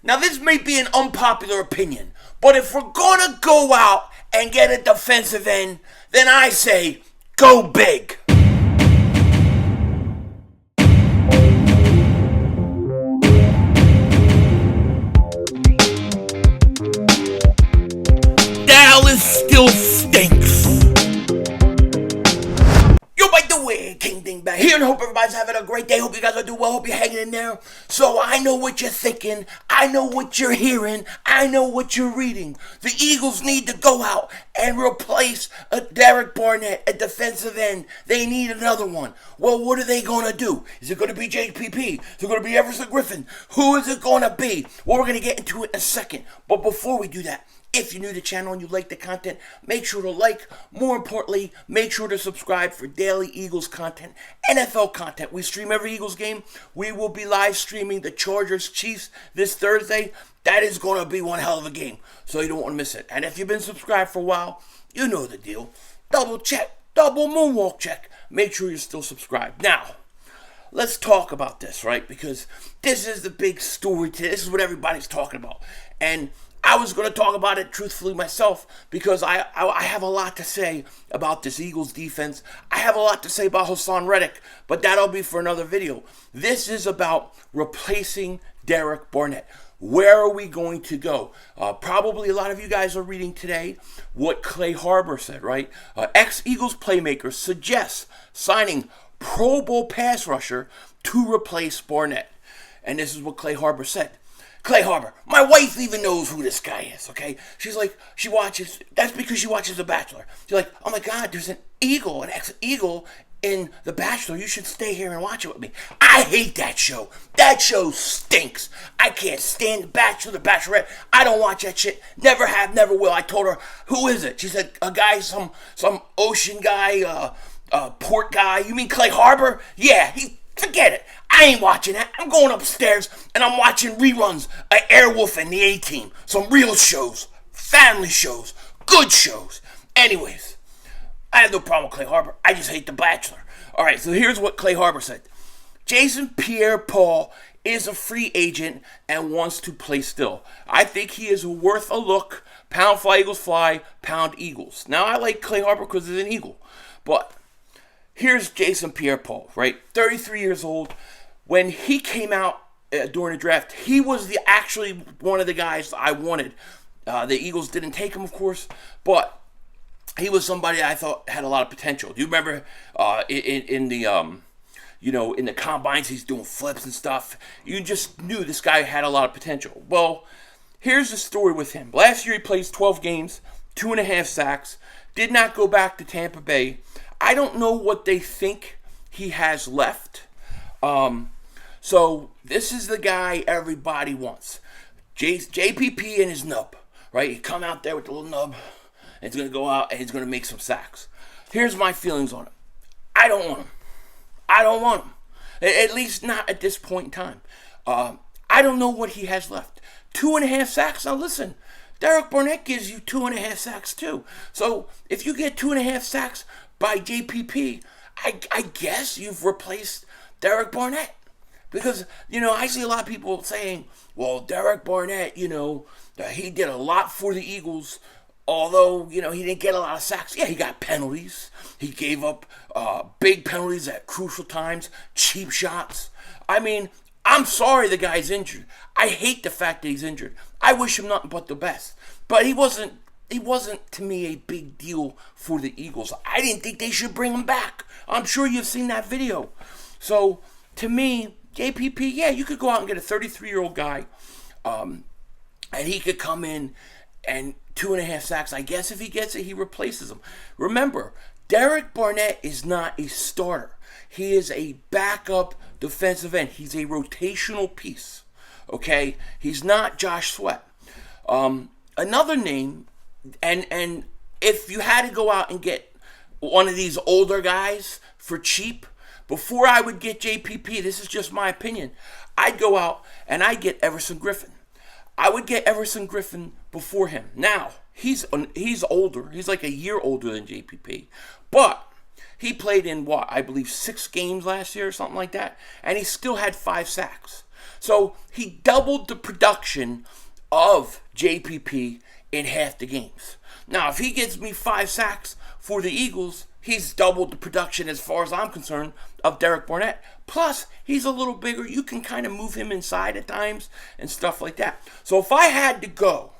Now, this may be an unpopular opinion, but if we're going to go out and get a defensive end, then I say go big. Dallas still stinks. Yo, by the way, King Dingbat here, and I hope everybody's having a great day. Hope you guys are doing well. Hope you're hanging in there. So I know what you're thinking. I know what you're hearing. I know what you're reading. The Eagles need to go out and replace a Derek Barnett, a defensive end. They need another one. Well, what are they going to do? Is it going to be JPP? Is it going to be Everson Griffen? Who is it going to be? Well, we're going to get into it in a second. But before we do that, if you're new to the channel and you like the content, make sure to like. More importantly, make sure to subscribe for daily Eagles content, NFL content. We stream every Eagles game. We will be live streaming the Chargers-Chiefs this Thursday. That is going to be one hell of a game, so you don't want to miss it. And if you've been subscribed for a while, you know the deal. Double check, double moonwalk check. Make sure you're still subscribed. Now, let's talk about this, right? Because this is the big story today. This is what everybody's talking about. And I was going to talk about it truthfully myself because I have a lot to say about this Eagles defense. I have a lot to say about Hassan Reddick, but that'll be for another video. This is about replacing Derek Barnett. Where are we going to go? Probably a lot of you guys are reading today what Clay Harbor said, right? Ex-Eagles playmaker suggests signing Pro Bowl pass rusher to replace Barnett. And this is what Clay Harbor said. Clay Harbor, my wife even knows who this guy is, okay? She's like, that's because she watches The Bachelor. She's like, oh my God, there's an ex-Eagle in The Bachelor. You should stay here and watch it with me. I hate that show. That show stinks. I can't stand The Bachelor, The Bachelorette. I don't watch that shit. Never have, never will. I told her, who is it? She said, a guy, some ocean guy, port guy. You mean Clay Harbor? Yeah, forget it. I ain't watching that. I'm going upstairs and I'm watching reruns of Airwolf and the A-Team. Some real shows, family shows, good shows. Anyways, I have no problem with Clay Harbor. I just hate The Bachelor. All right, so here's what Clay Harbor said. Jason Pierre-Paul is a free agent and wants to play still. I think he is worth a look. Pound fly, Eagles fly, pound Eagles. Now, I like Clay Harbor because he's an Eagle. But here's Jason Pierre-Paul, right? 33 years old. When he came out during the draft, he was actually one of the guys I wanted. The Eagles didn't take him, of course, but he was somebody I thought had a lot of potential. Do you remember in the combines, he's doing flips and stuff? You just knew this guy had a lot of potential. Well, here's the story with him. Last year, he plays 12 games, 2.5 sacks, did not go back to Tampa Bay. I don't know what they think he has left. So this is the guy everybody wants. JPP and his nub, right? He come out there with the little nub, and he's going to go out and he's going to make some sacks. Here's my feelings on him. I don't want him. I don't want him. At least not at this point in time. I don't know what he has left. 2.5 sacks? Now listen, Derek Barnett gives you 2.5 sacks too. So if you get 2.5 sacks by JPP, I guess you've replaced Derek Barnett. Because, I see a lot of people saying, well, Derek Barnett, he did a lot for the Eagles, although, he didn't get a lot of sacks. Yeah, he got penalties. He gave up big penalties at crucial times, cheap shots. I mean, I'm sorry the guy's injured. I hate the fact that he's injured. I wish him nothing but the best. But he wasn't, to me, a big deal for the Eagles. I didn't think they should bring him back. I'm sure you've seen that video. So, to me, JPP, yeah, you could go out and get a 33-year-old guy, and he could come in and 2.5 sacks. I guess if he gets it, he replaces him. Remember, Derek Barnett is not a starter. He is a backup defensive end. He's a rotational piece, okay? He's not Josh Sweat. Another name, and if you had to go out and get one of these older guys for cheap, before I would get JPP, this is just my opinion, I'd go out and I'd get Everson Griffen. I would get Everson Griffen before him. Now, he's older. He's like a year older than JPP. But he played in, I believe 6 games last year or something like that. And he still had 5 sacks. So he doubled the production of JPP in half the games. Now, if he gets me 5 sacks for the Eagles, he's doubled the production, as far as I'm concerned, of Derek Barnett. Plus, he's a little bigger. You can kind of move him inside at times and stuff like that. So if I had to go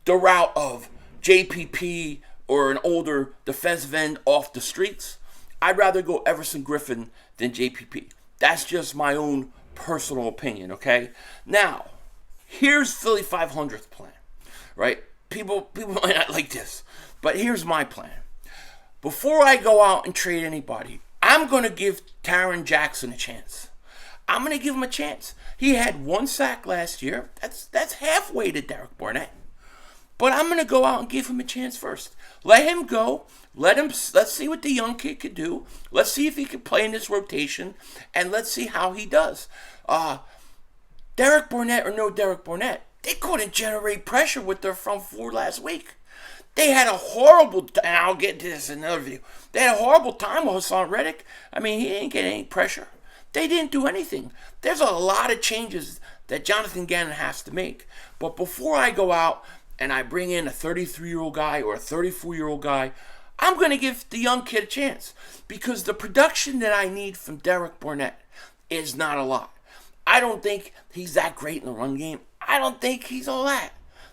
the route of JPP or an older defensive end off the streets, I'd rather go Everson Griffen than JPP. That's just my own personal opinion, okay? Now, here's Philly 500th plan, right? People might not like this, but here's my plan. Before I go out and trade anybody, I'm going to give Tarron Jackson a chance. I'm going to give him a chance. He had 1 sack last year. That's halfway to Derek Barnett. But I'm going to go out and give him a chance first. Let him go. Let's see what the young kid could do. Let's see if he can play in this rotation, and let's see how he does. Derek Barnett or no Derek Barnett, they couldn't generate pressure with their front four last week. They had a horrible, and I'll get to this in another video. They had a horrible time with Hassan Reddick. I mean, he didn't get any pressure. They didn't do anything. There's a lot of changes that Jonathan Gannon has to make. But before I go out and I bring in a 33-year-old guy or a 34-year-old guy, I'm going to give the young kid a chance. Because the production that I need from Derek Barnett is not a lot. I don't think he's that great in the run game. I don't think he's all that.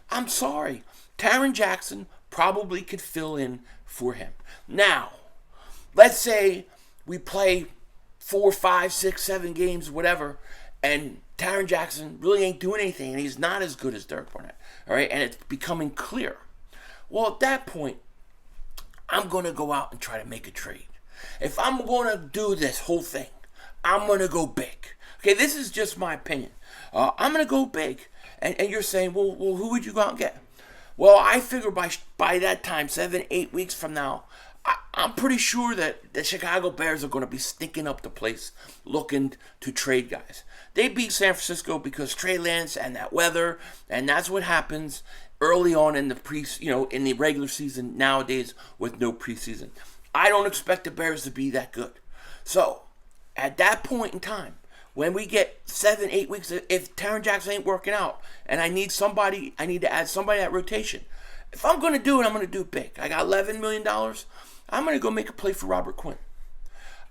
I'm sorry. Tarron Jackson probably could fill in for him. Now, let's say we play 4, 5, 6, 7 games, whatever, and Tarron Jackson really ain't doing anything, and he's not as good as Derek Barnett, all right, and it's becoming clear. Well, at that point, I'm going to go out and try to make a trade. If I'm going to do this whole thing, I'm going to go big. Okay, this is just my opinion. I'm going to go big. And you're saying, well, who would you go out and get? Well, I figure by that time, 7, 8 weeks from now, I'm pretty sure that the Chicago Bears are going to be stinking up the place looking to trade guys. They beat San Francisco because Trey Lance and that weather, and that's what happens early on in the in the regular season nowadays with no preseason. I don't expect the Bears to be that good. So, at that point in time, when we get 7, 8 weeks, if Tarron Jackson ain't working out, and I need to add somebody to that rotation. If I'm going to do it, I'm going to do it big. I got $11 million. I'm going to go make a play for Robert Quinn.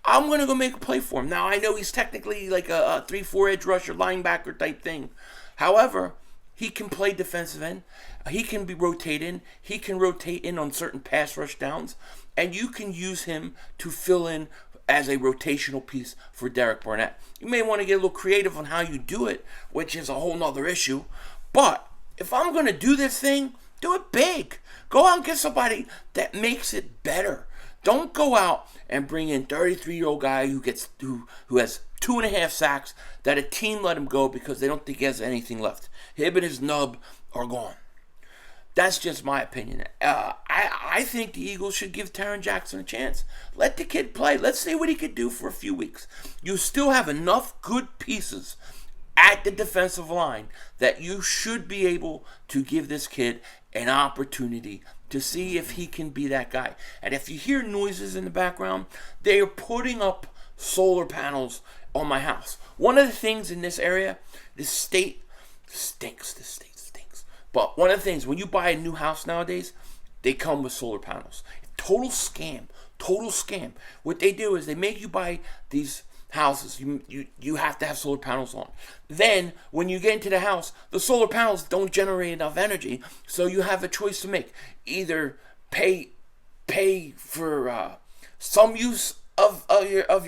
I'm going to go make a play for him. Now, I know he's technically like a 3-4 edge rusher, linebacker type thing. However, he can play defensive end. He can be rotating. He can rotate in on certain pass rush downs. And you can use him to fill in as a rotational piece for Derek Barnett. You may want to get a little creative on how you do it, which is a whole nother issue. But if I'm going to do this thing, do it big. Go out and get somebody that makes it better. Don't go out and bring in 33-year-old guy who has 2.5 sacks that a team let him go because they don't think he has anything left. Him and his nub are gone. That's just my opinion. I think the Eagles should give Tarron Jackson a chance. Let the kid play. Let's see what he could do for a few weeks. You still have enough good pieces at the defensive line that you should be able to give this kid an opportunity to see if he can be that guy. And if you hear noises in the background, they are putting up solar panels on my house. One of the things in this area, this state stinks. This state stinks. But one of the things, when you buy a new house nowadays, they come with solar panels. Total scam. Total scam. What they do is they make you buy these houses. You have to have solar panels on. Then, when you get into the house, the solar panels don't generate enough energy, so you have a choice to make. Either pay for some use of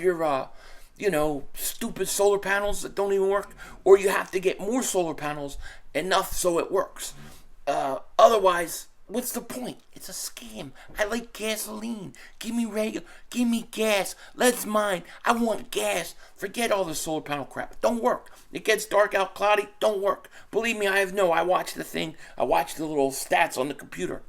your stupid solar panels that don't even work, or you have to get more solar panels, enough so it works. Otherwise, what's the point? It's a scam. I like gasoline. Give me gas. Let's mine. I want gas. Forget all the solar panel crap. Don't work. It gets dark out, cloudy. Don't work. Believe me, I watched the thing. I watched the little stats on the computer.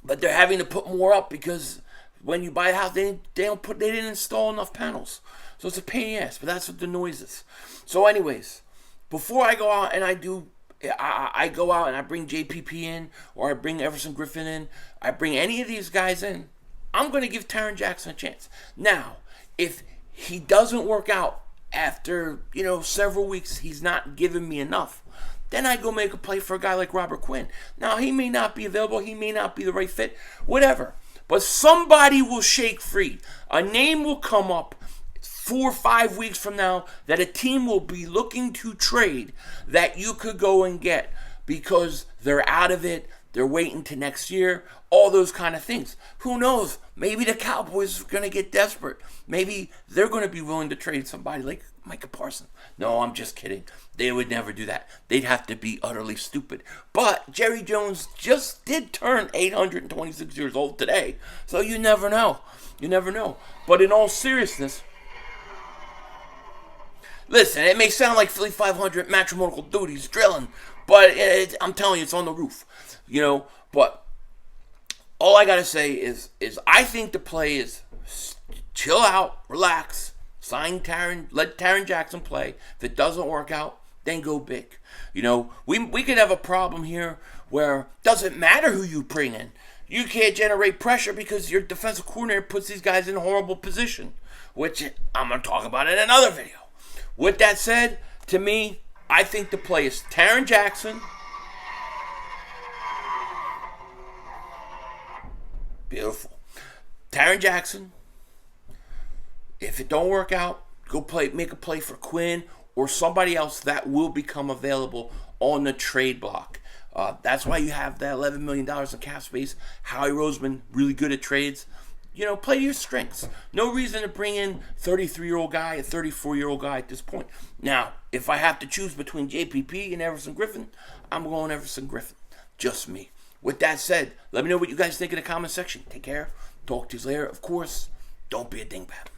But they're having to put more up because when you buy a house, they didn't install enough panels. So it's a pain in the ass. But that's what the noise is. So anyways, before I go out and I go out and I bring JPP in, or I bring Everson Griffen in, I bring any of these guys in, I'm going to give Tarron Jackson a chance. Now, if he doesn't work out after, several weeks, he's not giving me enough, then I go make a play for a guy like Robert Quinn. Now, he may not be available. He may not be the right fit. Whatever. But somebody will shake free. A name will come up 4 or 5 weeks from now that a team will be looking to trade that you could go and get because they're out of it. They're waiting to next year. All those kind of things. Who knows? Maybe the Cowboys are going to get desperate. Maybe they're going to be willing to trade somebody like Micah Parsons. No, I'm just kidding. They would never do that. They'd have to be utterly stupid. But Jerry Jones just did turn 826 years old today. So you never know. You never know. But in all seriousness, listen, it may sound like Philly 500 matrimonial duties drilling, but I'm telling you, it's on the roof. But all I got to say is I think the play is chill out, relax, sign Tarron, let Tarron Jackson play. If it doesn't work out, then go big. We could have a problem here where it doesn't matter who you bring in. You can't generate pressure because your defensive coordinator puts these guys in a horrible position, which I'm going to talk about in another video. With that said, to me, I think the play is Tarron Jackson. Beautiful. Tarron Jackson. If it don't work out, make a play for Quinn or somebody else that will become available on the trade block. That's why you have that $11 million in cap space. Howie Roseman, really good at trades. Play to your strengths. No reason to bring in 33-year-old guy, a 34-year-old guy at this point. Now, if I have to choose between JPP and Everson Griffen, I'm going Everson Griffen. Just me. With that said, let me know what you guys think in the comment section. Take care. Talk to you later. Of course, don't be a dingbat.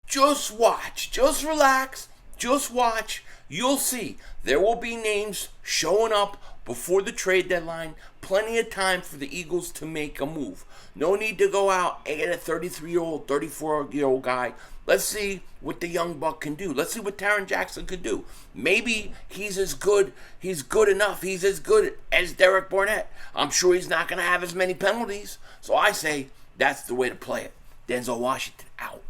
Just watch. Just relax. Just watch. You'll see. There will be names showing up before the trade deadline. Plenty of time for the Eagles to make a move. No need to go out and get a 33-year-old, 34-year-old guy. Let's see what the young buck can do. Let's see what Tarron Jackson could do. Maybe he's as good. He's good enough. He's as good as Derek Barnett. I'm sure he's not going to have as many penalties. So I say that's the way to play it. Denzel Washington out.